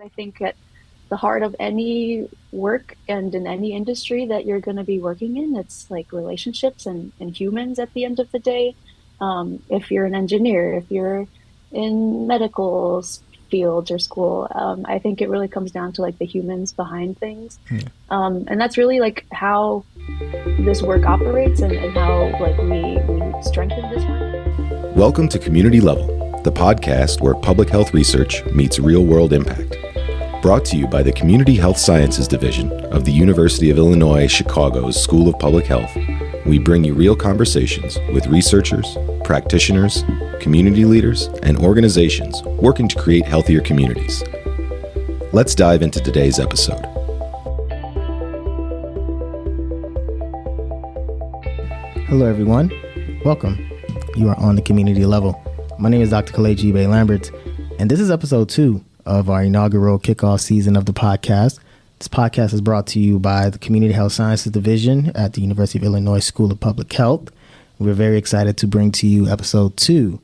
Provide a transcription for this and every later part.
I think at the heart of any work and in any industry that you're going to be working in, it's like relationships and humans at the end of the day. If you're an engineer, if you're in medical fields or school, I think it really comes down to like the humans behind things. Yeah. And that's really like how this work operates and how like we strengthen this work. Welcome to Community Level, the podcast where public health research meets real-world impact. Brought to you by the Community Health Sciences Division of the University of Illinois Chicago's School of Public Health, we bring you real conversations with researchers, practitioners, community leaders, and organizations working to create healthier communities. Let's dive into today's episode. Hello, everyone. Welcome. You are on the Community Level. My name is Dr. Kalechi Bay-Lamberts, and this is episode 2 of our inaugural kickoff season of the podcast. This podcast is brought to you by the Community Health Sciences Division at the University of Illinois School of Public Health. We're very excited to bring to you episode 2.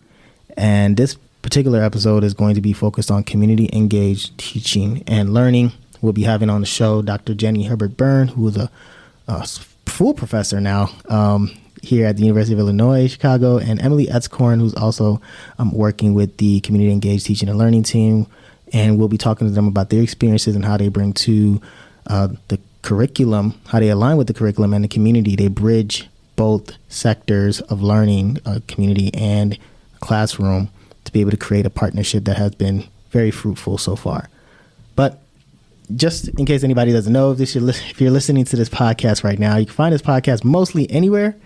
And this particular episode is going to be focused on community engaged teaching and learning. We'll be having on the show Dr. Jeni Hebert-Beirne, who is a full professor now here at the University of Illinois Chicago, and Emily Etzkorn, who's also working with the Community Engaged Teaching and Learning team. And we'll be talking to them about their experiences and how they bring to the curriculum, how they align with the curriculum and the community. They bridge both sectors of learning, community and classroom, to be able to create a partnership that has been very fruitful so far. But just in case anybody doesn't know, if you're listening to this podcast right now, you can find this podcast mostly anywhere.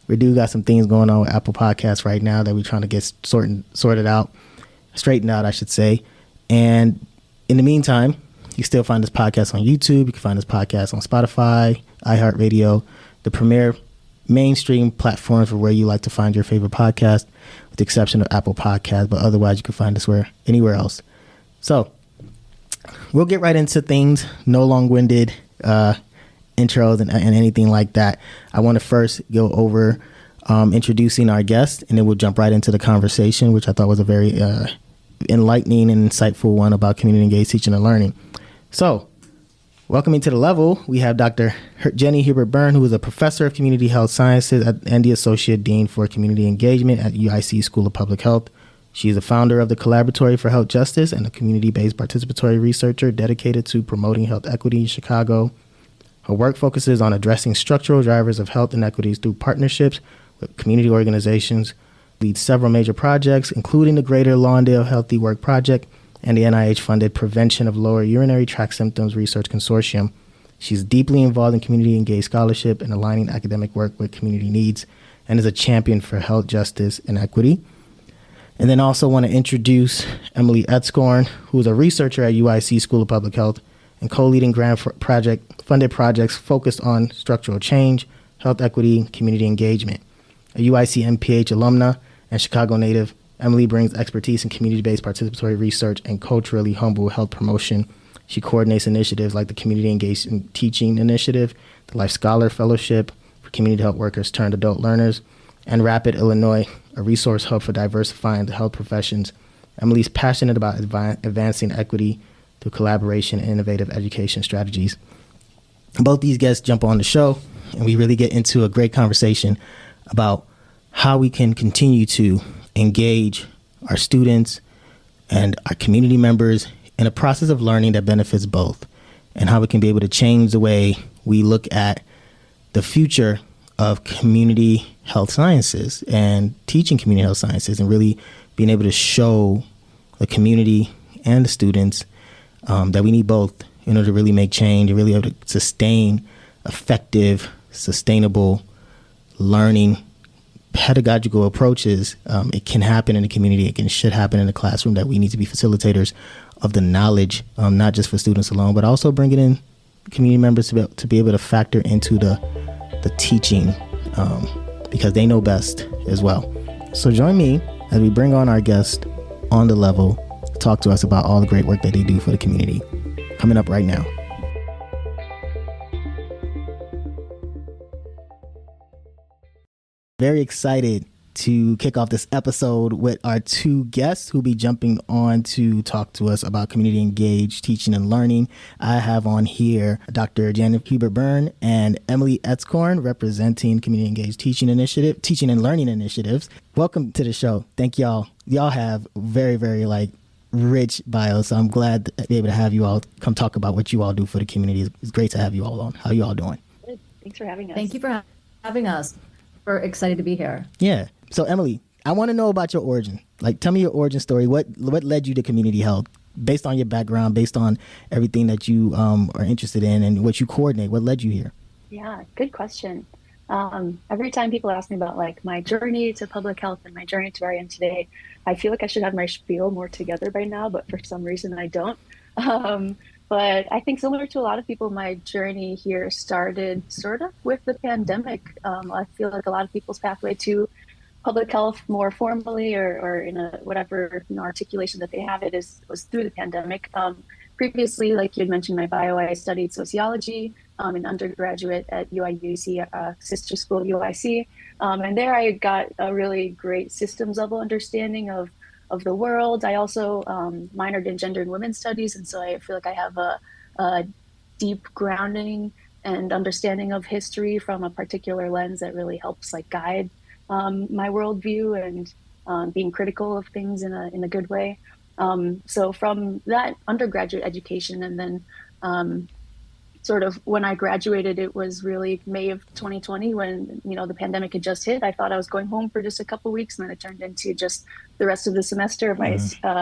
We do got some things going on with Apple Podcasts right now that we're trying to get straightened out, I should say. And in the meantime, you still find this podcast on YouTube. You can find this podcast on Spotify, iHeartRadio, the premier mainstream platforms for where you like to find your favorite podcast, with the exception of Apple Podcasts. But otherwise, you can find us anywhere else. So we'll get right into things. No long-winded intros and anything like that. I want to first go over introducing our guest, and then we'll jump right into the conversation, which I thought was a very enlightening and insightful one about community engaged teaching and learning. So, welcoming to the level, we have Dr. Jeni Hebert-Beirne, who is a professor of community health sciences and the associate dean for community engagement at UIC School of Public Health. She is the founder of the Collaboratory for Health Justice and a community-based participatory researcher dedicated to promoting health equity in Chicago. Her work focuses on addressing structural drivers of health inequities through partnerships with community organizations, leads several major projects, including the Greater Lawndale Healthy Work Project and the NIH-funded Prevention of Lower Urinary Tract Symptoms Research Consortium. She's deeply involved in community-engaged scholarship and aligning academic work with community needs, and is a champion for health justice and equity. And then also want to introduce Emily Etzkorn, who is a researcher at UIC School of Public Health and co-leading funded projects focused on structural change, health equity, and community engagement. A UIC MPH alumna and Chicago native, Emily brings expertise in community-based participatory research and culturally humble health promotion. She coordinates initiatives like the Community Engaged Teaching Initiative, the Life Scholar Fellowship for community health workers turned adult learners, and Rapid Illinois, a resource hub for diversifying the health professions. Emily's passionate about advancing equity through collaboration and innovative education strategies. Both these guests jump on the show, and we really get into a great conversation about how we can continue to engage our students and our community members in a process of learning that benefits both, and how we can be able to change the way we look at the future of community health sciences and teaching community health sciences, and really being able to show the community and the students that we need both in order to really make change and really able to sustain effective, sustainable learning pedagogical approaches. It can happen in the community. It should happen in the classroom, that we need to be facilitators of the knowledge, not just for students alone, but also bringing in community members to be able to factor into the teaching, because they know best as well. So join me as we bring on our guest on the level to talk to us about all the great work that they do for the community. Coming up right now. Very excited to kick off this episode with our two guests who'll be jumping on to talk to us about community engaged teaching and learning. I have on here Dr. Jeni Hebert-Beirne and Emily Etzkorn, representing Community Engaged Teaching and Learning Initiatives. Welcome to the show. Thank y'all. Y'all have very, very rich bios. So I'm glad to be able to have you all come talk about what you all do for the community. It's great to have you all on. How you all doing? Good. Thanks for having us. Thank you for having us. We're excited to be here. Yeah. So Emily, I want to know about your origin. Tell me your origin story. What led you to community health, based on your background, based on everything that you are interested in and what you coordinate? What led you here? Yeah, good question. Every time people ask me about my journey to public health and my journey to where I am today, I feel like I should have my spiel more together by now, but for some reason I don't. But I think similar to a lot of people, my journey here started sort of with the pandemic. I feel like a lot of people's pathway to public health more formally or in a whatever articulation that they have was through the pandemic. Previously, like you had mentioned in my bio, I studied sociology in undergraduate at UIUC, sister school of UIC. And there I got a really great systems level understanding of the world. I also minored in gender and women's studies. And so I feel like I have a deep grounding and understanding of history from a particular lens that really helps guide my worldview and being critical of things in a good way. So from that undergraduate education, and then sort of when I graduated, it was really May of 2020 when, the pandemic had just hit. I thought I was going home for just a couple of weeks, and then it turned into just the rest of the semester of my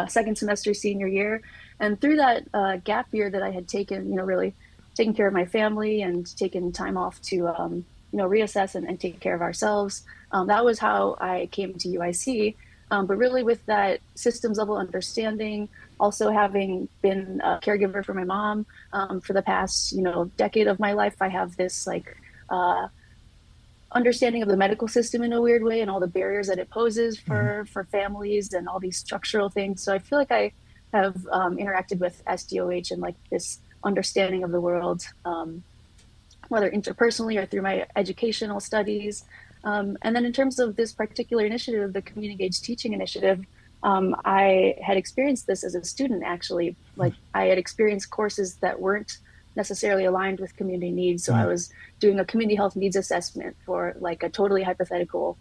second semester senior year. And through that gap year that I had taken, really taking care of my family and taking time off to, reassess and take care of ourselves. That was how I came to UIC. But really with that systems level understanding, also having been a caregiver for my mom for the past, decade of my life, I have this understanding of the medical system in a weird way and all the barriers that it poses for families and all these structural things. So I feel like I have interacted with SDOH and this understanding of the world, whether interpersonally or through my educational studies. And then in terms of this particular initiative, the Community Engaged Teaching Initiative, I had experienced this as a student, actually. I had experienced courses that weren't necessarily aligned with community needs. So I was doing a community health needs assessment for a totally hypothetical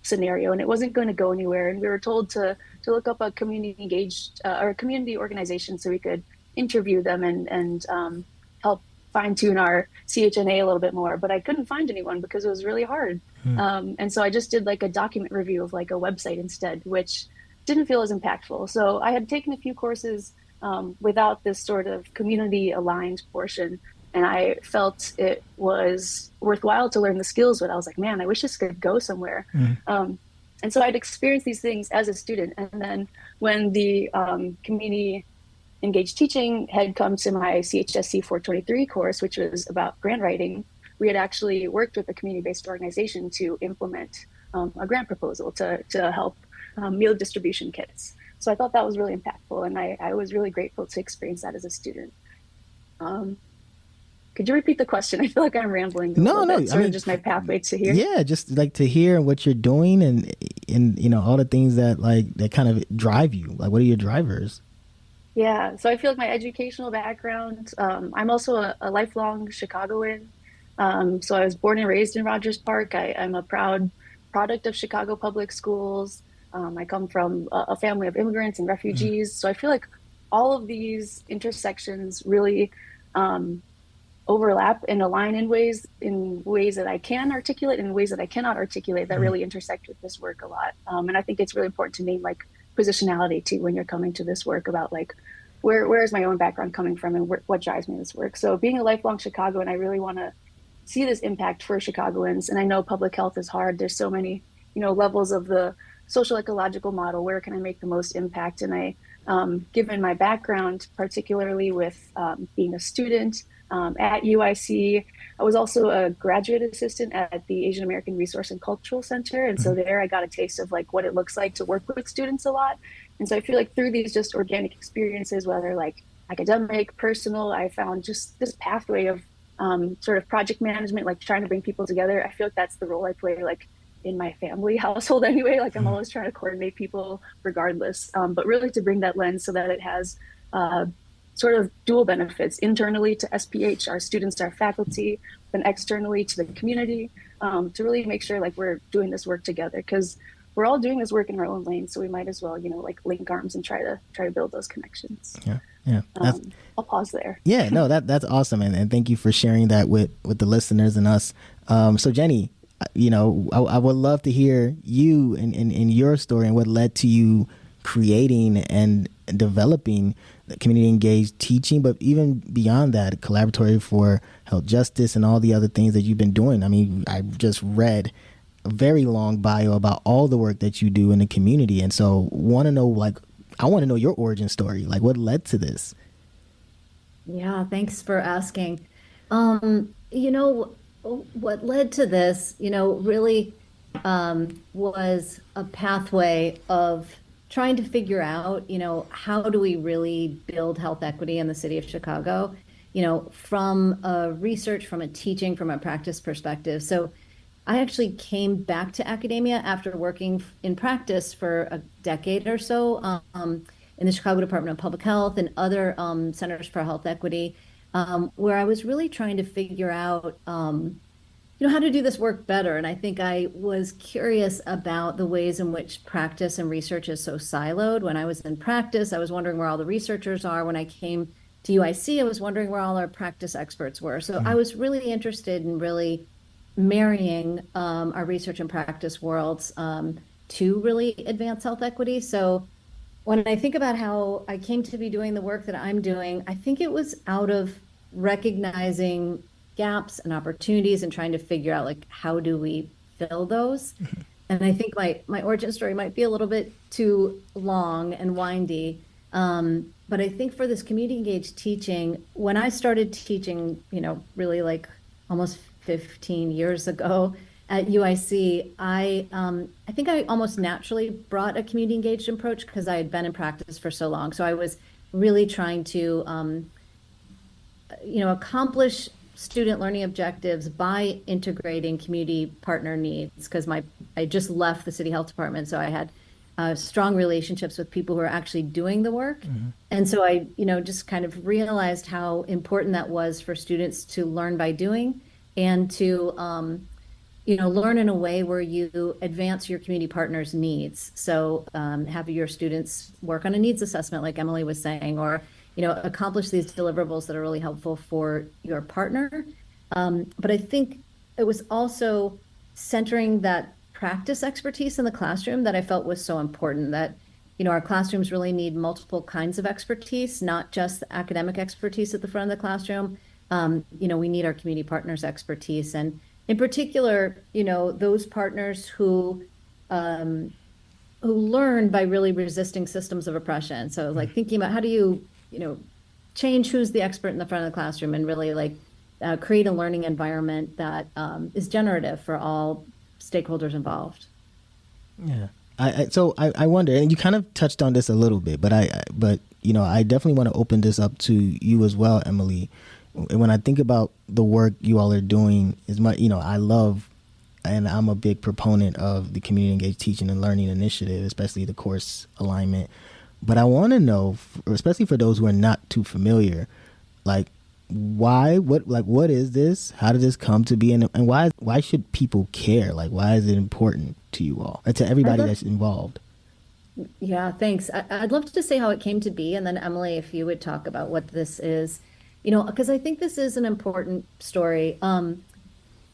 scenario, and it wasn't going to go anywhere. And we were told to look up a community engaged or a community organization so we could interview them and help fine-tune our CHNA a little bit more, but I couldn't find anyone because it was really hard. And so I just did a document review of a website instead, which didn't feel as impactful. So I had taken a few courses without this sort of community aligned portion, and I felt it was worthwhile to learn the skills, but I was like, man, I wish this could go somewhere. And so I'd experienced these things as a student. And then when the community engaged teaching had come to my CHSC 423 course, which was about grant writing, we had actually worked with a community-based organization to implement a grant proposal to help meal distribution kits. So I thought that was really impactful, and I was really grateful to experience that as a student. Could you repeat the question? I feel like I'm rambling. No. Sort of just my pathway to here. Yeah, just to hear what you're doing and all the things that that kind of drive you. What are your drivers? Yeah, so I feel like my educational background, I'm also a lifelong Chicagoan. So I was born and raised in Rogers Park. I'm a proud product of Chicago public schools. I come from a family of immigrants and refugees. So I feel like all of these intersections really overlap and align in ways that I can articulate and in ways that I cannot articulate that really intersect with this work a lot. And I think it's really important to name positionality too when you're coming to this work about where is my own background coming from and what drives me in this work. So being a lifelong Chicagoan, I really want to see this impact for Chicagoans. And I know public health is hard. There's so many, levels of the social ecological model. Where can I make the most impact? And I, given my background, particularly with being a student at UIC, I was also a graduate assistant at the Asian American Resource and Cultural Center. And so there I got a taste of what it looks like to work with students a lot. And so I feel like through these just organic experiences, whether academic, personal, I found just this pathway of sort of project management, trying to bring people together. I feel like that's the role I play, in my family household anyway. Like I'm Mhm. always trying to coordinate people regardless, but really to bring that lens so that it has uh, sort of dual benefits internally to SPH, our students, our faculty, and externally to the community, to really make sure like we're doing this work together because we're all doing this work in our own lane. So we might as well, like link arms and try to build those connections. Yeah, yeah. That's I'll pause there. Yeah, no, that's awesome, and thank you for sharing that with the listeners and us. So Jeni, I would love to hear you and your story and what led to you creating and developing the community engaged teaching, but even beyond that, collaboratory for health justice and all the other things that you've been doing. I mean, I just read a very long bio about all the work that you do in the community, and so I want to know your origin story, like what led to this. Yeah, thanks for asking. What led to this, really was a pathway of trying to figure out, how do we really build health equity in the city of Chicago, from a research, from a teaching, from a practice perspective. So I actually came back to academia after working in practice for a decade or so in the Chicago Department of Public Health and other centers for health equity, where I was really trying to figure out, how to do this work better. And I think I was curious about the ways in which practice and research is so siloed. When I was in practice, I was wondering where all the researchers are. When I came to UIC, I was wondering where all our practice experts were. So I was really interested in really marrying our research and practice worlds to really advance health equity. So when I think about how I came to be doing the work that I'm doing, I think it was out of recognizing gaps and opportunities and trying to figure out like how do we fill those. And I think my origin story might be a little bit too long and windy. But I think for this community engaged teaching, when I started teaching, really like almost 15 years ago at UIC, I think I almost naturally brought a community engaged approach because I had been in practice for so long. So I was really trying to, accomplish student learning objectives by integrating community partner needs because I just left the city health department, so I had strong relationships with people who are actually doing the work. And so I just kind of realized how important that was for students to learn by doing and to learn in a way where you advance your community partners needs. So have your students work on a needs assessment like Emily was saying, or accomplish these deliverables that are really helpful for your partner. But I think it was also centering that practice expertise in the classroom that I felt was so important, that our classrooms really need multiple kinds of expertise, not just the academic expertise at the front of the classroom. We need our community partners expertise, and in particular, those partners who learn by really resisting systems of oppression. So like thinking about how do you change who's the expert in the front of the classroom and really like create a learning environment that is generative for all stakeholders involved. Yeah. I wonder, and you kind of touched on this a little bit, but I definitely want to open this up to you as well, Emily. When I think about the work you all are doing, I love, and I'm a big proponent of the community engaged teaching and learning initiative, especially the course alignment. But I want to know, especially for those who are not too familiar, like what is this? How did this come to be? And why should people care? Like, why is it important to you all and to everybody that's involved? Yeah, thanks. I'd love to say how it came to be. And then Emily, if you would talk about what this is, because I think this is an important story.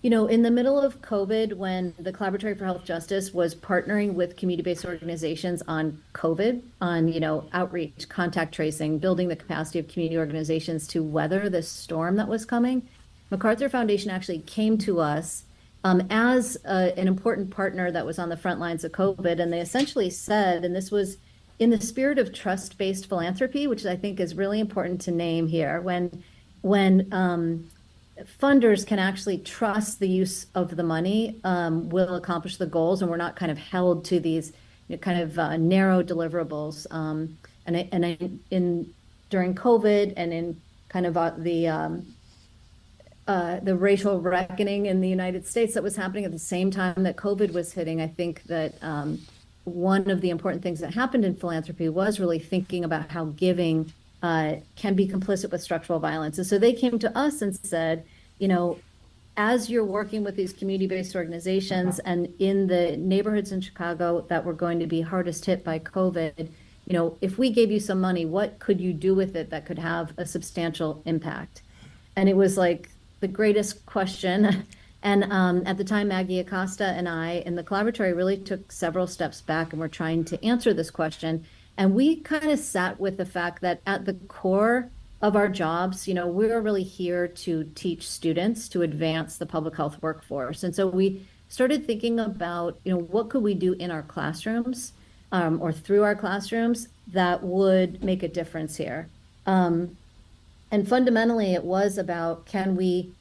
In the middle of COVID, when the Collaboratory for Health Justice was partnering with community-based organizations on COVID, on, outreach, contact tracing, building the capacity of community organizations to weather this storm that was coming, MacArthur Foundation actually came to us as an important partner that was on the front lines of COVID. And they essentially said, and this was in the spirit of trust-based philanthropy, which I think is really important to name here, when funders can actually trust the use of the money will accomplish the goals, and we're not kind of held to these narrow deliverables. During COVID and in kind of the racial reckoning in the United States that was happening at the same time that COVID was hitting. I think that one of the important things that happened in philanthropy was really thinking about how giving can be complicit with structural violence. And so they came to us and said, as you're working with these community-based organizations and in the neighborhoods in Chicago that were going to be hardest hit by COVID, if we gave you some money, what could you do with it that could have a substantial impact? And it was like the greatest question. And at the time, Maggie Acosta and I in the collaboratory really took several steps back and were trying to answer this question. And we kind of sat with the fact that at the core of our jobs, we're really here to teach students to advance the public health workforce. And so we started thinking about, what could we do in our classrooms or through our classrooms that would make a difference here. And fundamentally, it was about, can we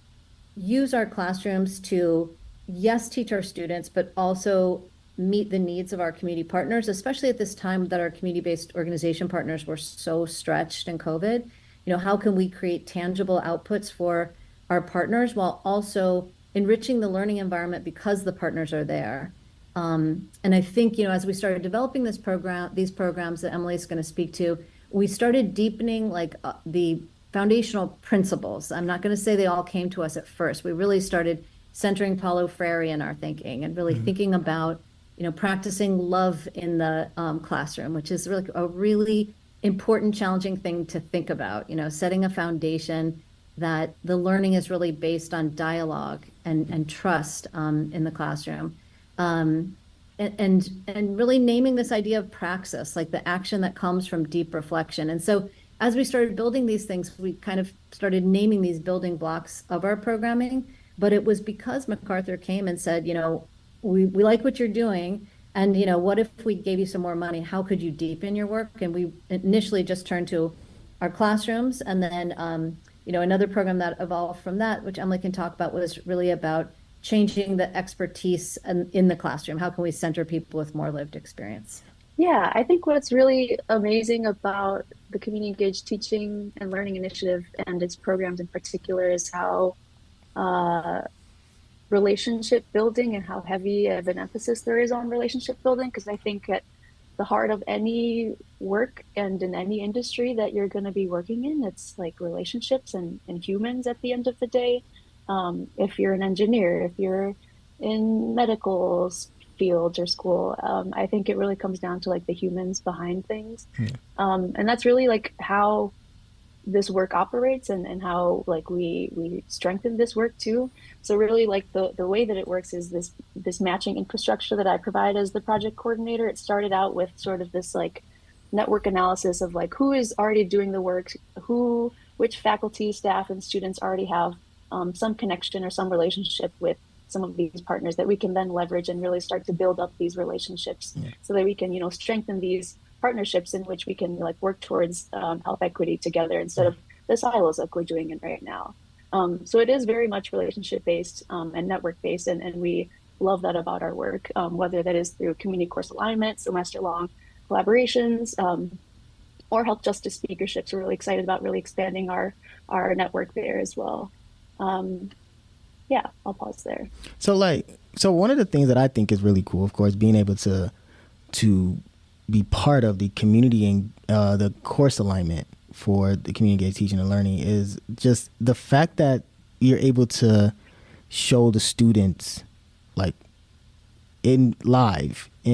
use our classrooms to, yes, teach our students, but also meet the needs of our community partners, especially at this time that our community-based organization partners were so stretched in COVID. How can we create tangible outputs for our partners while also enriching the learning environment because the partners are there? And I think, as we started developing these programs that Emily's going to speak to, we started deepening the foundational principles. I'm not going to say they all came to us at first. We really started centering Paulo Freire in our thinking and really thinking about, practicing love in the classroom, which is really a really important, challenging thing to think about, setting a foundation that the learning is really based on dialogue and trust in the classroom. And really naming this idea of praxis, like the action that comes from deep reflection. And so as we started building these things, we kind of started naming these building blocks of our programming. But it was because MacArthur came and said, we like what you're doing. And, what if we gave you some more money? How could you deepen your work? And we initially just turned to our classrooms. And then, another program that evolved from that, which Emily can talk about, was really about changing the expertise in the classroom. How can we center people with more lived experience? Yeah, I think what's really amazing about the Community Engaged Teaching and Learning Initiative and its programs in particular is how relationship building and how heavy of an emphasis there is on relationship building. Because I think at the heart of any work and in any industry that you're going to be working in, it's like relationships and humans at the end of the day. If you're an engineer, if you're in medical fields or school, I think it really comes down to like the humans behind things. And that's really like how this work operates and how like we strengthen this work too. So really like the way that it works is this matching infrastructure that I provide as the project coordinator. It started out with sort of this like network analysis of like who is already doing the work, which faculty, staff, and students already have some connection or some relationship with some of these partners that we can then leverage and really start to build up these relationships so that we can, strengthen these partnerships in which we can like work towards health equity together instead of the silos like we're doing it right now. So it is very much relationship based and network based, and we love that about our work, whether that is through community course alignment, semester long collaborations, or health justice speakerships. We're really excited about really expanding our network there as well. Yeah, I'll pause there. So one of the things that I think is really cool, of course, being able to be part of the community and the course alignment for the community engaged teaching and learning, is just the fact that you're able to show the students like in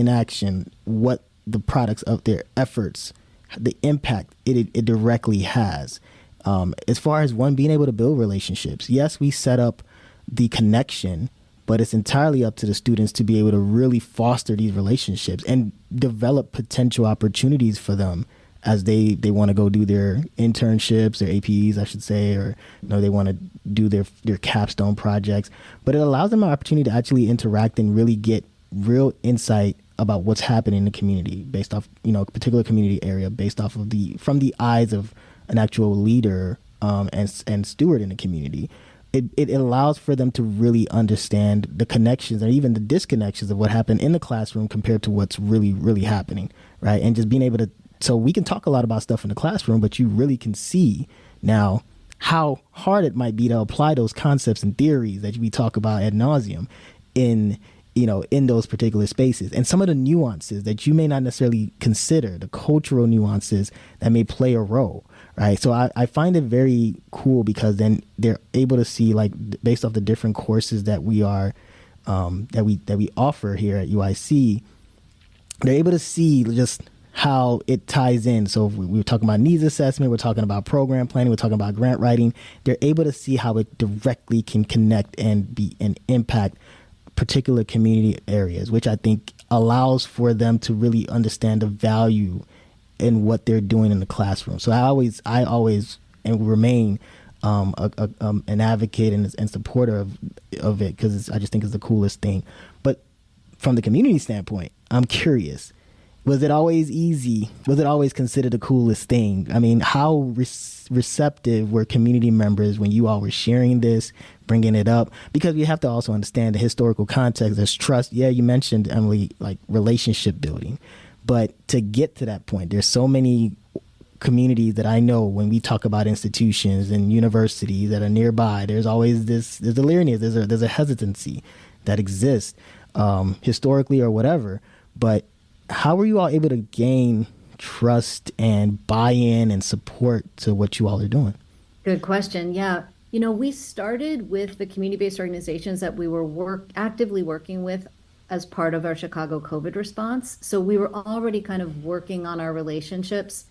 action what the products of their efforts, the impact it directly has. As far as being able to build relationships. Yes, we set up the connection, but it's entirely up to the students to be able to really foster these relationships and develop potential opportunities for them as they want to go do their internships, their APEs, I should say, or they want to do their capstone projects. But it allows them an opportunity to actually interact and really get real insight about what's happening in the community based off, a particular community area, based off of from the eyes of an actual leader and steward in the community. It allows for them to really understand the connections and even the disconnections of what happened in the classroom compared to what's really, really happening, right? And just being able to, so we can talk a lot about stuff in the classroom, but you really can see now how hard it might be to apply those concepts and theories that we talk about ad nauseum in, in those particular spaces, and some of the nuances that you may not necessarily consider, the cultural nuances that may play a role. Right. So I find it very cool, because then they're able to see, like, based off the different courses that we are, that we offer here at UIC, they're able to see just how it ties in. So if we were talking about needs assessment, we're talking about program planning, we're talking about grant writing. They're able to see how it directly can connect and be and impact particular community areas, which I think allows for them to really understand the value in what they're doing in the classroom. So I always and remain an advocate and supporter of it, because I just think it's the coolest thing. But from the community standpoint, I'm curious, was it always easy? Was it always considered the coolest thing? I mean, how receptive were community members when you all were sharing this, bringing it up? Because we have to also understand the historical context. There's trust. Yeah, you mentioned, Emily, like relationship building. But to get to that point, there's so many communities that I know, when we talk about institutions and universities that are nearby, there's always there's a leeriness, there's a hesitancy that exists, historically or whatever. But how were you all able to gain trust and buy-in and support to what you all are doing? Good question. Yeah. We started with the community-based organizations that we were actively working with as part of our Chicago COVID response. So we were already kind of working on our relationships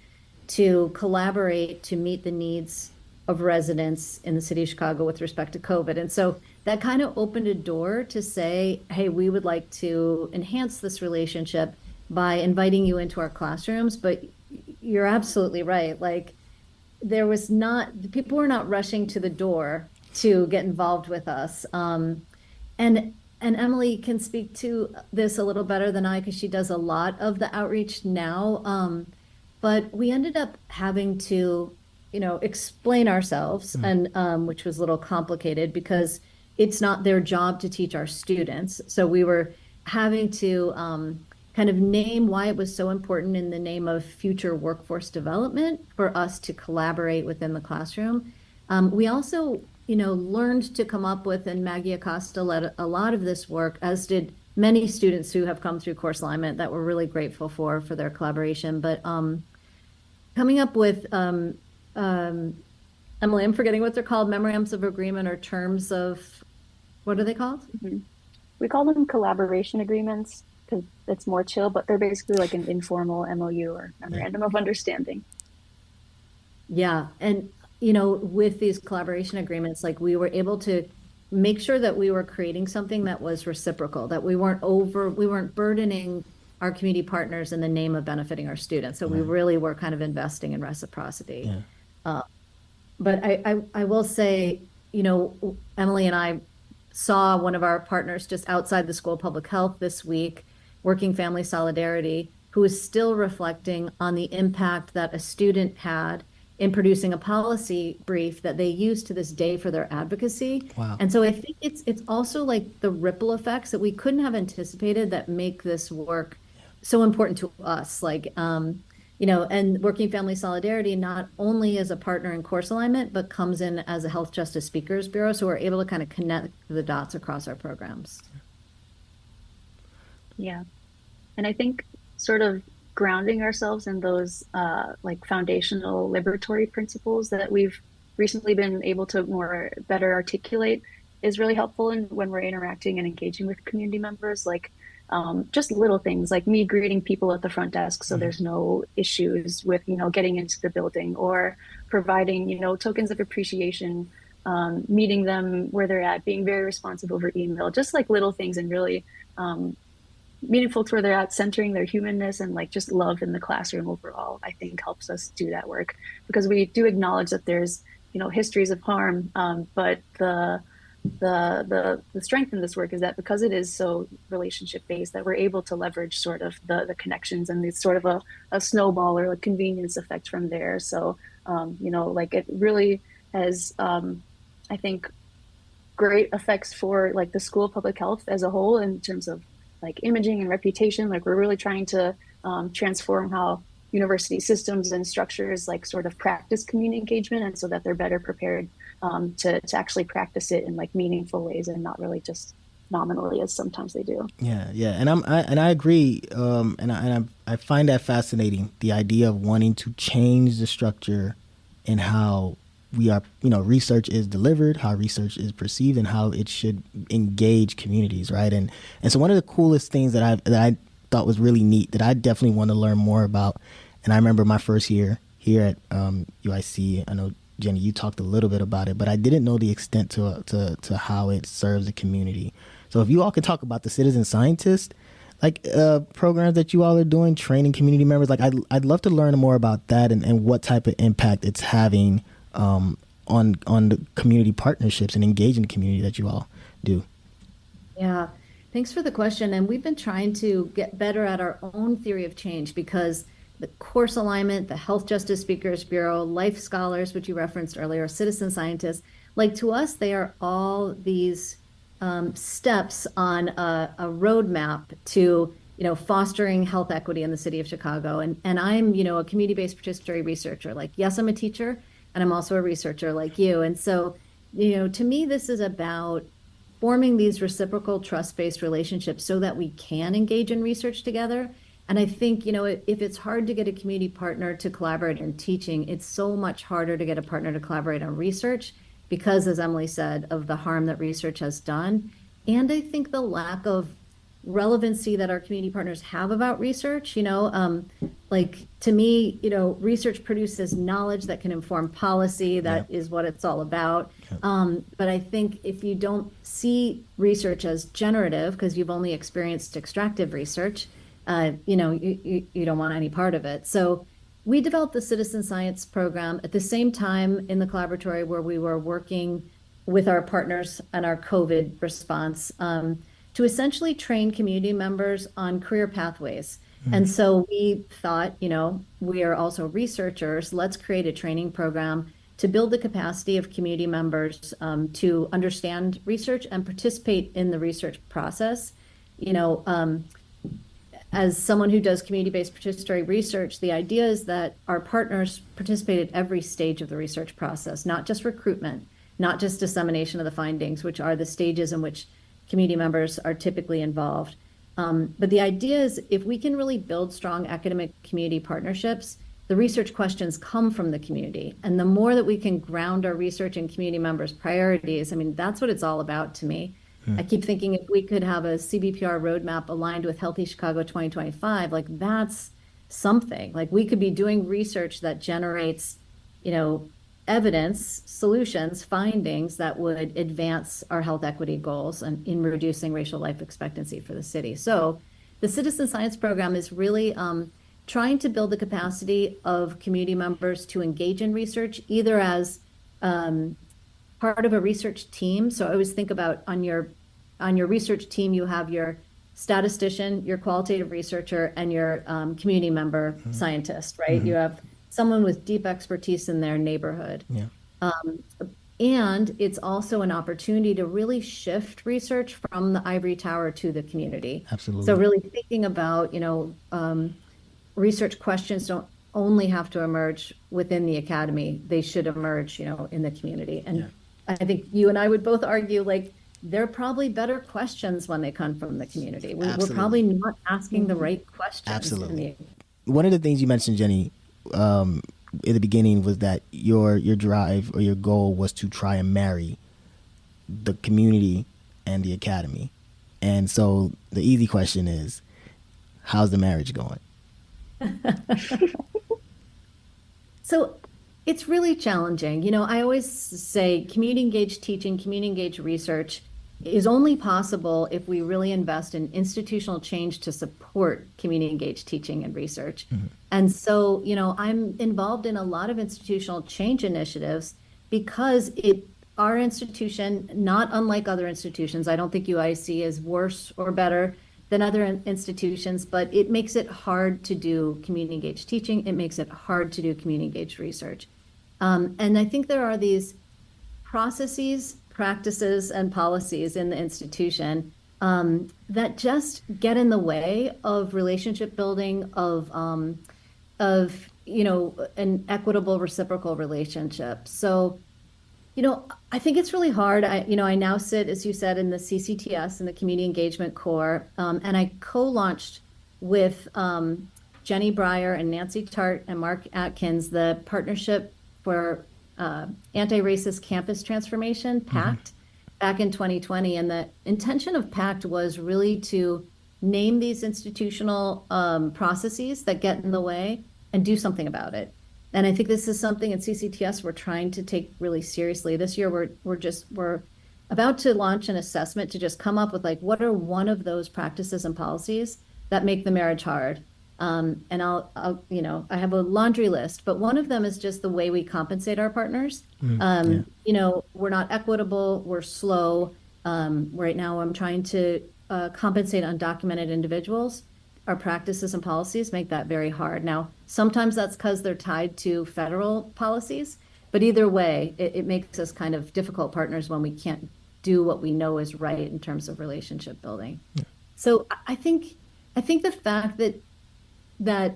to collaborate to meet the needs of residents in the city of Chicago with respect to COVID. And so that kind of opened a door to say, hey, we would like to enhance this relationship by inviting you into our classrooms. But you're absolutely right. Like, people were not rushing to the door to get involved with us. And Emily can speak to this a little better than I, because she does a lot of the outreach now. But we ended up having to, explain ourselves, and which was a little complicated because it's not their job to teach our students. So we were having to kind of name why it was so important in the name of future workforce development for us to collaborate within the classroom. We also learned to come up with, and Maggie Acosta led a lot of this work, as did many students who have come through course alignment that we're really grateful for their collaboration. But coming up with, Emily, I'm forgetting what they're called, memorandums of agreement or terms of, what are they called? Mm-hmm. We call them collaboration agreements because it's more chill, but they're basically like an informal MOU or memorandum of understanding. Yeah. And with these collaboration agreements, like, we were able to make sure that we were creating something that was reciprocal, that we weren't burdening our community partners in the name of benefiting our students. So we really were kind of investing in reciprocity. Yeah. But I will say, Emily and I saw one of our partners just outside the School of Public Health this week, Working Family Solidarity, who is still reflecting on the impact that a student had in producing a policy brief that they use to this day for their advocacy. Wow. And so I think it's also like the ripple effects that we couldn't have anticipated that make this work so important to us. Like, and Working Family Solidarity not only is a partner in course alignment, but comes in as a Health Justice Speakers Bureau. So we're able to kind of connect the dots across our programs. Yeah. And I think sort of grounding ourselves in those like foundational liberatory principles that we've recently been able to better articulate is really helpful when we're interacting and engaging with community members. Like just little things like me greeting people at the front desk so there's no issues with getting into the building, or providing tokens of appreciation, meeting them where they're at, being very responsive over email, just like little things, and really meaningful to where they're at, centering their humanness and like just love in the classroom overall, I think helps us do that work, because we do acknowledge that there's histories of harm, but the strength in this work is that because it is so relationship based, that we're able to leverage sort of the connections, and it's sort of a snowball or a convenience effect from there. So like it really has I think great effects for like the School of Public Health as a whole in terms of like imaging and reputation. Like we're really trying to transform how university systems and structures like sort of practice community engagement, and so that they're better prepared to actually practice it in like meaningful ways and not really just nominally as sometimes they do. Yeah, yeah, and I agree, I find that fascinating. The idea of wanting to change the structure and how we are, research is delivered, how research is perceived, and how it should engage communities, right? And so one of the coolest things that I thought was really neat that I definitely want to learn more about, and I remember my first year here at UIC. I know Jeni, you talked a little bit about it, but I didn't know the extent to how it serves the community. So if you all could talk about the citizen scientist programs that you all are doing, training community members, I'd love to learn more about that and what type of impact it's having on the community partnerships and engaging the community that you all do. Yeah, thanks for the question. And we've been trying to get better at our own theory of change because the course alignment, the Health Justice Speakers Bureau, life scholars, which you referenced earlier, citizen scientists, like to us, they are all these steps on a roadmap to fostering health equity in the city of Chicago. And I'm a community-based participatory researcher. Like, yes, I'm a teacher, and I'm also a researcher like you. And so to me, this is about forming these reciprocal trust-based relationships so that we can engage in research together. And I think if it's hard to get a community partner to collaborate in teaching, it's so much harder to get a partner to collaborate on research, because, as Emily said, of the harm that research has done. And I think the lack of relevancy that our community partners have about research, like to me, research produces knowledge that can inform policy. That is what it's all about. But I think if you don't see research as generative, because you've only experienced extractive research, you don't want any part of it. So we developed the citizen science program at the same time in the collaboratory where we were working with our partners on our COVID response to essentially train community members on career pathways. And so we thought, we are also researchers. Let's create a training program to build the capacity of community members to understand research and participate in the research process. As someone who does community-based participatory research, the idea is that our partners participate at every stage of the research process, not just recruitment, not just dissemination of the findings, which are the stages in which community members are typically involved. But the idea is if we can really build strong academic community partnerships, the research questions come from the community. And the more that we can ground our research in community members' priorities, that's what it's all about to me. I keep thinking if we could have a CBPR roadmap aligned with Healthy Chicago 2025, that's something. We could be doing research that generates, evidence, solutions, findings that would advance our health equity goals and in reducing racial life expectancy for the city. So the citizen science program is really trying to build the capacity of community members to engage in research, either as part of a research team. So I always think about on your research team, you have your statistician, your qualitative researcher, and your community member scientist, right? You have someone with deep expertise in their neighborhood. And it's also an opportunity to really shift research from the ivory tower to the community. Absolutely. So really thinking about, research questions don't only have to emerge within the academy. They should emerge, in the community. And I think you and I would both argue, they're probably better questions when they come from the community. We're probably not asking the right questions. Absolutely. One of the things you mentioned, Jeni, in the beginning was that your drive or your goal was to try and marry the community and the academy. And so the easy question is, how's the marriage going? So it's really challenging. I always say community engaged teaching, community engaged research is only possible if we really invest in institutional change to support community engaged teaching and research. And so, I'm involved in a lot of institutional change initiatives because our institution, not unlike other institutions, I don't think UIC is worse or better than other institutions, but it makes it hard to do community engaged teaching. It makes it hard to do community engaged research. And I think there are these processes, practices, and policies in the institution that just get in the way of relationship building, of of, an equitable reciprocal relationship. So, I think it's really hard. I now sit, as you said, in the CCTS, in the Community Engagement Core, and I co-launched with Jeni Breyer and Nancy Tart and Mark Atkins the Partnership for Anti-Racist Campus Transformation, PACT, back in 2020. And the intention of PACT was really to name these institutional processes that get in the way and do something about it. And I think this is something in CCTS we're trying to take really seriously. This year, we're about to launch an assessment to just come up with, like, what are one of those practices and policies that make the marriage hard. And I'll I have a laundry list, but one of them is just the way we compensate our partners. We're not equitable, we're slow. Right now, I'm trying to compensate undocumented individuals. Our practices and policies make that very hard. Now, sometimes that's because they're tied to federal policies, but either way, it makes us kind of difficult partners when we can't do what we know is right in terms of relationship building. Yeah. So I think the fact that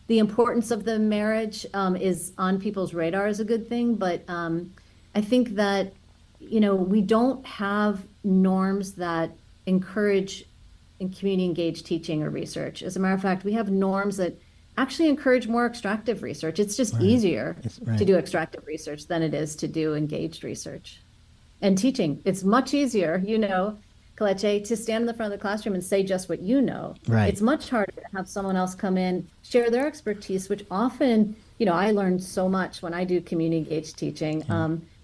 the importance of the marriage is on people's radar is a good thing, but I think that we don't have norms that encourage in community engaged teaching or research. As a matter of fact, we have norms that actually encourage more extractive research. It's just easier to do extractive research than it is to do engaged research. And teaching, it's much easier, Kelechi, to stand in the front of the classroom and say just what you know. Right. It's much harder to have someone else come in, share their expertise, which often, I learned so much when I do community engaged teaching,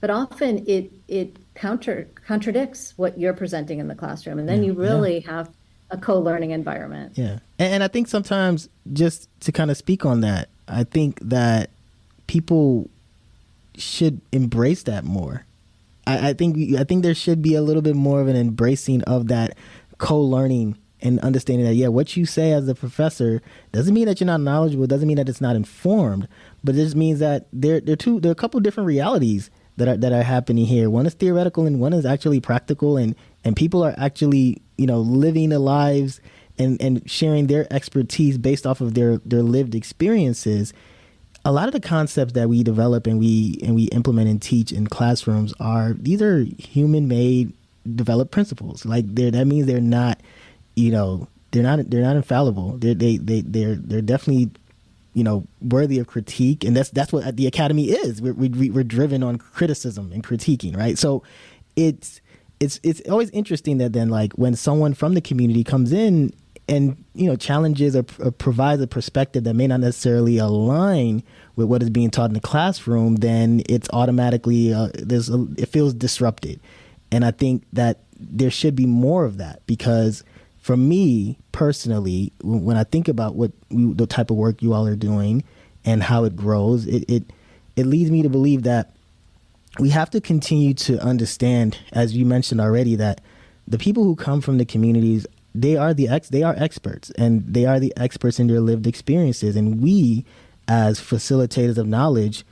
but often it contradicts what you're presenting in the classroom. And then you really have a co-learning environment. Yeah. And I think sometimes, just to kind of speak on that, I think that people should embrace that more. I think there should be a little bit more of an embracing of that co-learning and understanding that, what you say as a professor doesn't mean that you're not knowledgeable, doesn't mean that it's not informed, but it just means that there are a couple of different realities that are happening here. One is theoretical and one is actually practical, and people are actually, living their lives and sharing their expertise based off of their lived experiences. A lot of the concepts that we develop and we implement and teach in classrooms these are human-made, developed principles. Like that means they're not, they're not infallible. They're definitely, worthy of critique, and that's what the academy is. We're driven on criticism and critiquing, right? So it's always interesting that then, like, when someone from the community comes in and challenges or provides a perspective that may not necessarily align with what is being taught in the classroom, then it's automatically it feels disrupted. And I think that there should be more of that, because for me personally, when I think about the type of work you all are doing and how it grows, it leads me to believe that we have to continue to understand, as you mentioned already, that the people who come from the communities, they are experts, and they are the experts in their lived experiences. And we, as facilitators of knowledge,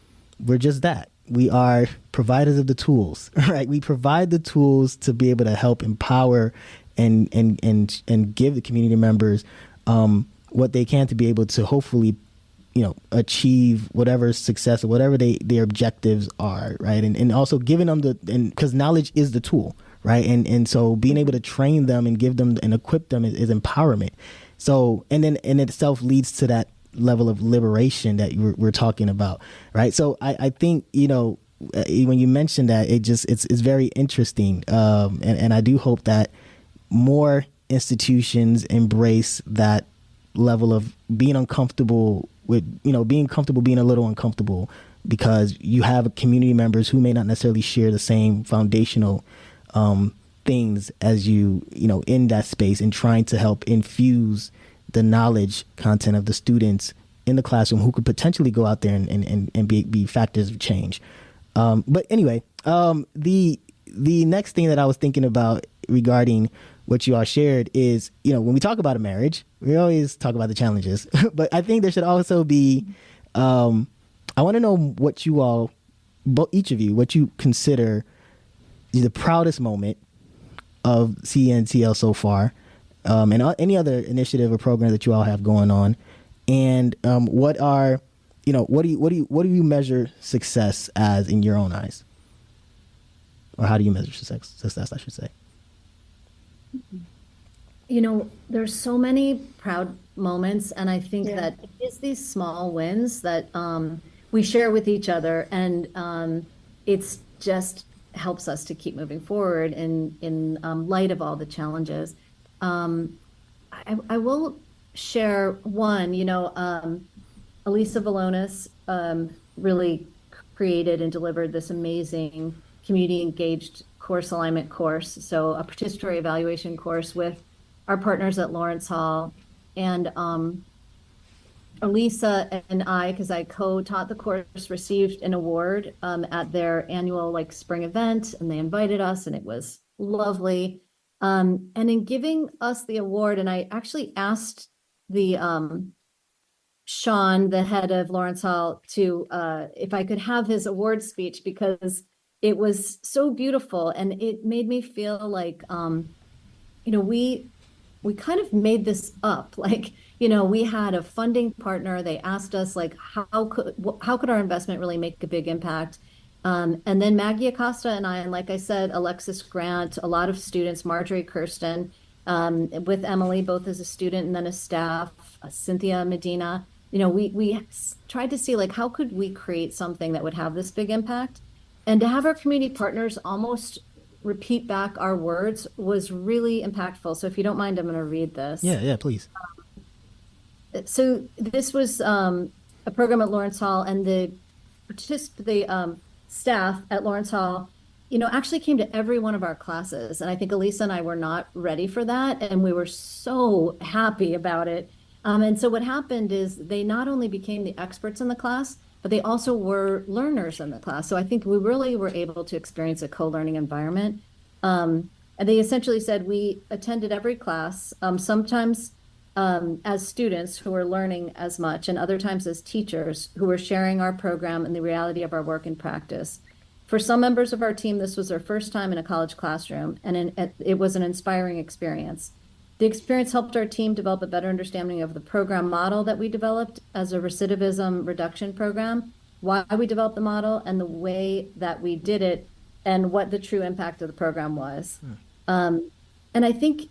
we're just that. We are providers of the tools, right? We provide the tools to be able to help empower and give the community members what they can to be able to hopefully, achieve whatever success or whatever their objectives are, right? And also giving them because knowledge is the tool, right? And so being able to train them and give them and equip them is empowerment. So, and then in itself leads to that level of liberation that we're talking about, right? So I think, when you mentioned that, it's very interesting. And I do hope that more institutions embrace that level of being uncomfortable with, being comfortable being a little uncomfortable, because you have community members who may not necessarily share the same foundational things as you in that space, and trying to help infuse the knowledge content of the students in the classroom who could potentially go out there and be factors of change. But anyway, the next thing that I was thinking about regarding what you all shared is, when we talk about a marriage, we always talk about the challenges, but I think there should also be, I want to know what you all, each of you, what you consider the proudest moment of CEnTL so far, and any other initiative or program that you all have going on. And what do you measure success as in your own eyes? Or how do you measure success, I should say? There's so many proud moments, and I think Yeah. that it is these small wins that we share with each other, and it's just helps us to keep moving forward in light of all the challenges. Um, I will share one. Elisa Valonis really created and delivered this amazing community engaged course alignment course. So a participatory evaluation course with our partners at Lawrence Hall. And Elisa and I, because I co-taught the course, received an award at their annual spring event, and they invited us, and it was lovely. And in giving us the award, and I actually asked the Sean, the head of Lawrence Hall, to if I could have his award speech because it was so beautiful and it made me feel like we kind of made this up. We had a funding partner. They asked us how could our investment really make a big impact? And then Maggie Acosta and I, and like I said, Alexis Grant, a lot of students, Marjorie Kirsten, with Emily, both as a student and then as staff, Cynthia Medina, we tried to see how could we create something that would have this big impact, and to have our community partners almost repeat back our words was really impactful. So if you don't mind, I'm going to read this. Yeah, please. So this was a program at Lawrence Hall, and the staff at Lawrence Hall, actually came to every one of our classes. And I think Elisa and I were not ready for that, and we were so happy about it. And so what happened is they not only became the experts in the class, but they also were learners in the class. So I think we really were able to experience a co-learning environment. And they essentially said we attended every class, sometimes as students who were learning as much, and other times as teachers who were sharing our program and the reality of our work and practice. For some members of our team, this was their first time in a college classroom, and it was an inspiring experience. The experience helped our team develop a better understanding of the program model that we developed as a recidivism reduction program, why we developed the model, and the way that we did it, and what the true impact of the program was. And I think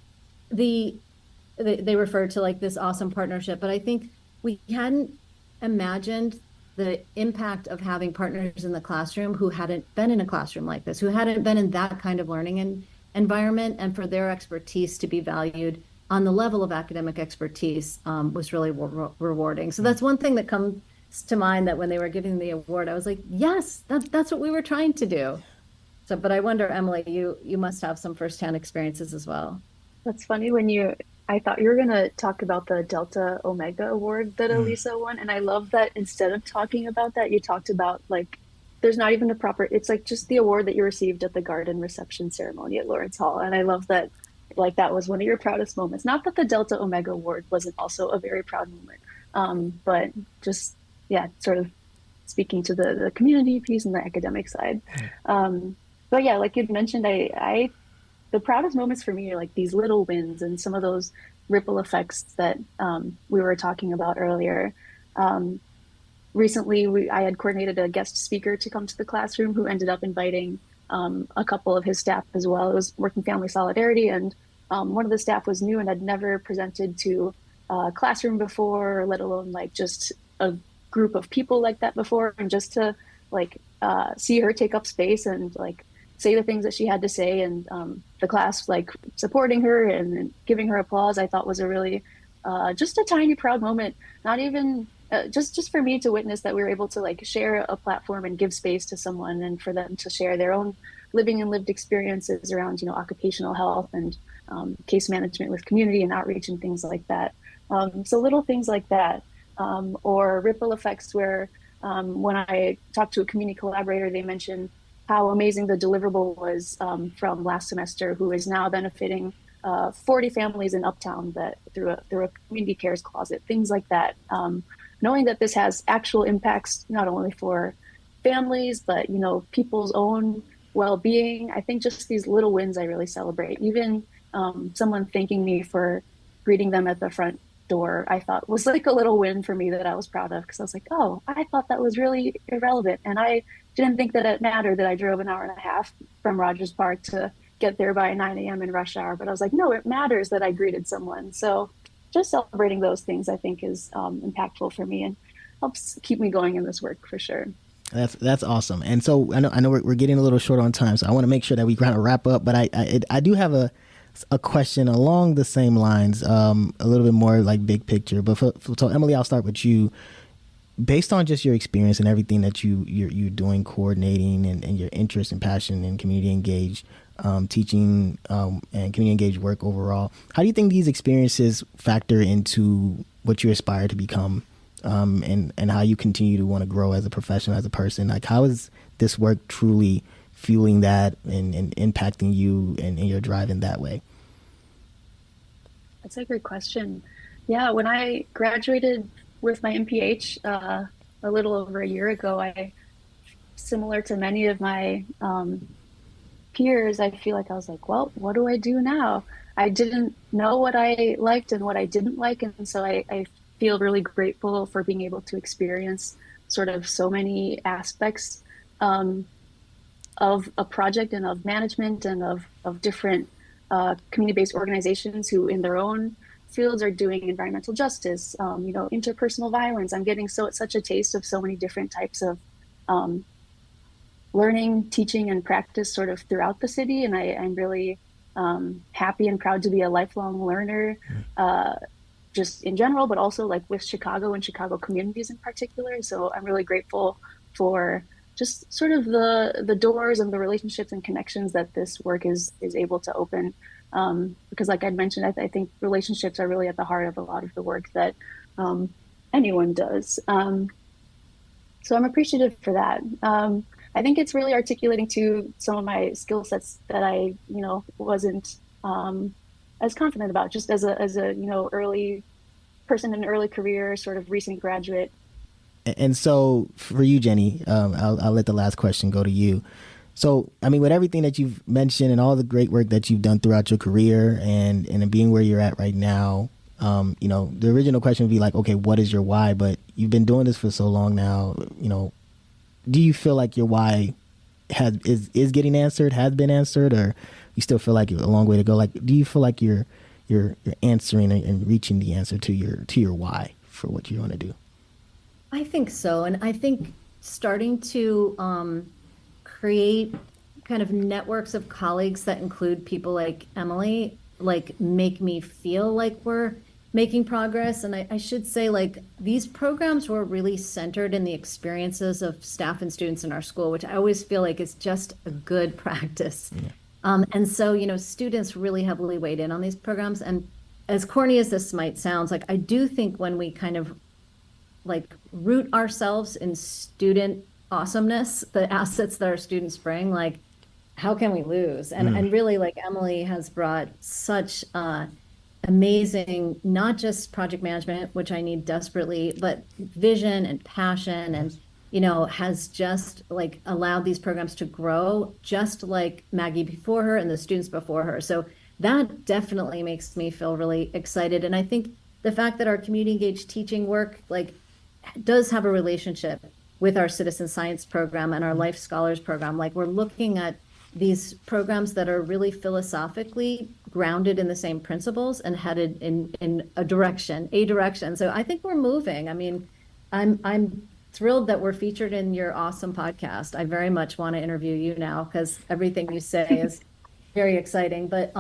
they referred to this awesome partnership, but I think we hadn't imagined the impact of having partners in the classroom who hadn't been in a classroom like this, who hadn't been in that kind of learning environment, and for their expertise to be valued on the level of academic expertise was really rewarding. So that's one thing that comes to mind, that when they were giving the award, I was like, yes, that's what we were trying to do. So, but I wonder, Emily, you must have some firsthand experiences as well. That's funny I thought you were going to talk about the Delta Omega Award that Elisa won. And I love that instead of talking about that, you talked about there's not even it's just the award that you received at the garden reception ceremony at Lawrence Hall. And I love that, that was one of your proudest moments. Not that the Delta Omega Award wasn't also a very proud moment, but just, yeah, sort of speaking to the community piece and the academic side. But yeah, like you'd mentioned, the proudest moments for me are these little wins and some of those ripple effects that we were talking about earlier. Recently, I had coordinated a guest speaker to come to the classroom who ended up inviting a couple of his staff as well. It was Working Family Solidarity, and one of the staff was new and had never presented to a classroom before, let alone just a group of people like that before. And just to see her take up space and say the things that she had to say, and the class supporting her and giving her applause, I thought was a really just a tiny proud moment. Not even just for me to witness that we were able to share a platform and give space to someone, and for them to share their own living and lived experiences around occupational health and case management with community and outreach and things like that. So little things like that, or ripple effects where when I talked to a community collaborator, they mentioned how amazing the deliverable was from last semester, who is now benefiting 40 families in Uptown that through a community cares closet, things like that. Knowing that this has actual impacts not only for families, but people's own well-being. I think just these little wins I really celebrate. Even someone thanking me for greeting them at the front door, I thought was like a little win for me that I was proud of because I was like, oh, I thought that was really irrelevant. And I didn't think that it mattered that I drove an hour and a half from Rogers Park to get there by 9 a.m. in rush hour. But I was like, no, it matters that I greeted someone. So just celebrating those things, I think, is impactful for me and helps keep me going in this work for sure. That's awesome. And so I know we're getting a little short on time, so I want to make sure that we kind of wrap up. But I do have a question along the same lines, a little bit more like big picture. But so Emily, I'll start with you. Based on just your experience and everything that you're doing, coordinating, and your interest and passion in community engaged teaching and community engaged work overall, how do you think these experiences factor into what you aspire to become, and how you continue to want to grow as a professional, as a person? Like, how is this work truly fueling that and impacting you and your drive in that way? That's a great question. Yeah, when I graduated with my MPH a little over a year ago, similar to many of my peers, I feel like I was like, well, what do I do now? I didn't know what I liked and what I didn't like. And so I feel really grateful for being able to experience sort of so many aspects of a project and of management and of different community-based organizations who in their own fields are doing environmental justice, interpersonal violence. I'm getting such a taste of so many different types of learning, teaching, and practice sort of throughout the city. And I'm really happy and proud to be a lifelong learner, just in general, but also like with Chicago and Chicago communities in particular. So I'm really grateful for just sort of the doors and the relationships and connections that this work is able to open. Because like I mentioned, I think relationships are really at the heart of a lot of the work that anyone does. So I'm appreciative for that. I think it's really articulating to some of my skill sets that I, wasn't as confident about just as a early person in an early career, sort of recent graduate. And so for you, Jeni, I'll let the last question go to you. So, I mean, with everything that you've mentioned and all the great work that you've done throughout your career and being where you're at right now, the original question would be like, okay, what is your why? But you've been doing this for so long now, do you feel like your why is getting answered, has been answered, or you still feel like a long way to go? Like, do you feel like you're answering and reaching the answer to your why for what you want to do? I think so. And I think starting to create kind of networks of colleagues that include people like Emily, like make me feel like we're making progress. And I should say, like, these programs were really centered in the experiences of staff and students in our school, which I always feel like is just a good practice. Yeah. And so, students really heavily weighed in on these programs. And as corny as this might sound, like, I do think when we kind of like root ourselves in student awesomeness, the assets that our students bring, like, how can we lose? And really, like, Emily has brought such amazing, not just project management, which I need desperately, but vision and passion, and has just like allowed these programs to grow, just like Maggie before her and the students before her. So that definitely makes me feel really excited. And I think the fact that our community engaged teaching work like does have a relationship with our citizen science program and our life scholars program, like, we're looking at these programs that are really philosophically grounded in the same principles and headed in a direction. So I think we're moving. I mean, I'm thrilled that we're featured in your awesome podcast. I very much want to interview you now because everything you say is very exciting. But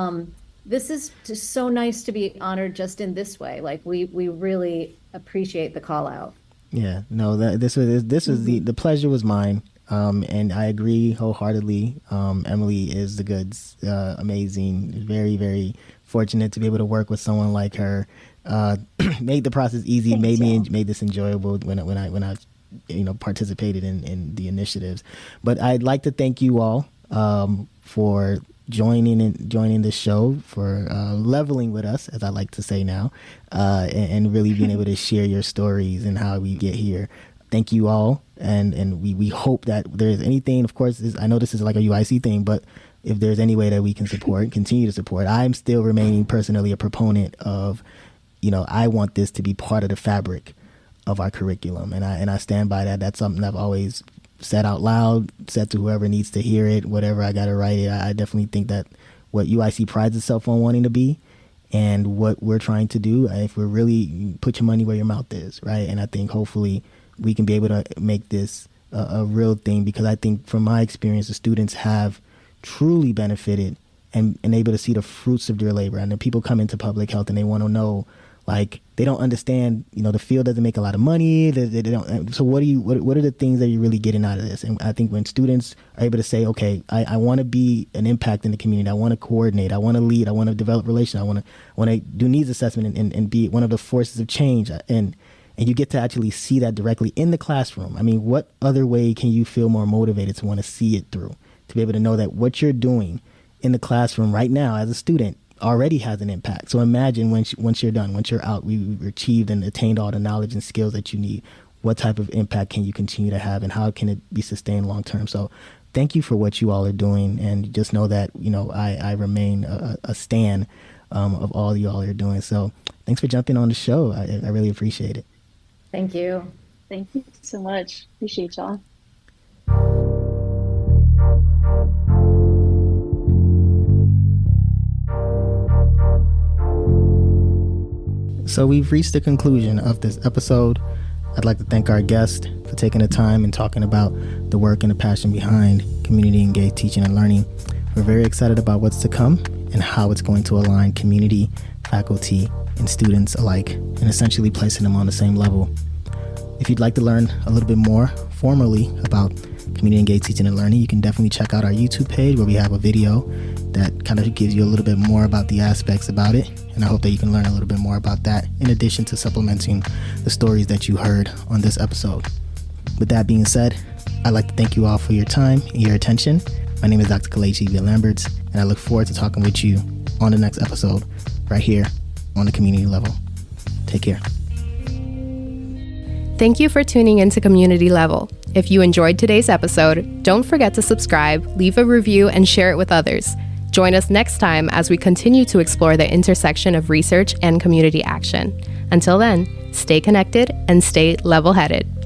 this is just so nice to be honored just in this way. Like, we really appreciate the call out. Yeah, no, this was the pleasure was mine. And I agree wholeheartedly. Emily is the goods, amazing, very, very fortunate to be able to work with someone like her. Made the process easy, made this enjoyable when I participated in the initiatives. But I'd like to thank you all for joining the show, for leveling with us, as I like to say now, and really being able to share your stories and how we get here. Thank you all, and we hope that there's anything, of course, I know this is like a UIC thing, but if there's any way that we can continue to support, I'm still remaining personally a proponent of I want this to be part of the fabric of our curriculum. And I stand by that. That's something I've always said out loud, said to whoever needs to hear it, whatever I got to write it. I definitely think that what UIC prides itself on wanting to be and what we're trying to do, if we're really put your money where your mouth is, right? And I think hopefully we can be able to make this a real thing, because I think from my experience, the students have truly benefited and able to see the fruits of their labor. And then people come into public health and they want to know, like, they don't understand, the field doesn't make a lot of money. They don't. So what are the things that you're really getting out of this? And I think when students are able to say, okay, I want to be an impact in the community. I want to coordinate. I want to lead. I want to develop relations. I want to do needs assessment and be one of the forces of change. And you get to actually see that directly in the classroom. I mean, what other way can you feel more motivated to want to see it through, to be able to know that what you're doing in the classroom right now as a student already has an impact. So imagine once you're done, once you're out, we've achieved and attained all the knowledge and skills that you need. What type of impact can you continue to have, and how can it be sustained long term? So thank you for what you all are doing, and just know that I remain a stan of all you all are doing. So thanks for jumping on the show. I really appreciate it. Thank you. Thank you so much. Appreciate y'all. So we've reached the conclusion of this episode. I'd like to thank our guest for taking the time and talking about the work and the passion behind community engaged teaching and learning. We're very excited about what's to come and how it's going to align community, faculty, and students alike, and essentially placing them on the same level. If you'd like to learn a little bit more formally about community engaged teaching and learning, you can definitely check out our YouTube page, where we have a video that kind of gives you a little bit more about the aspects about it. And I hope that you can learn a little bit more about that, in addition to supplementing the stories that you heard on this episode. With that being said, I'd like to thank you all for your time and your attention. My name is Dr. Kelechi Lamberts, and I look forward to talking with you on the next episode right here on the community level. Take care. Thank you for tuning into Community Level. If you enjoyed today's episode, don't forget to subscribe, leave a review, and share it with others. Join us next time as we continue to explore the intersection of research and community action. Until then, stay connected and stay level-headed.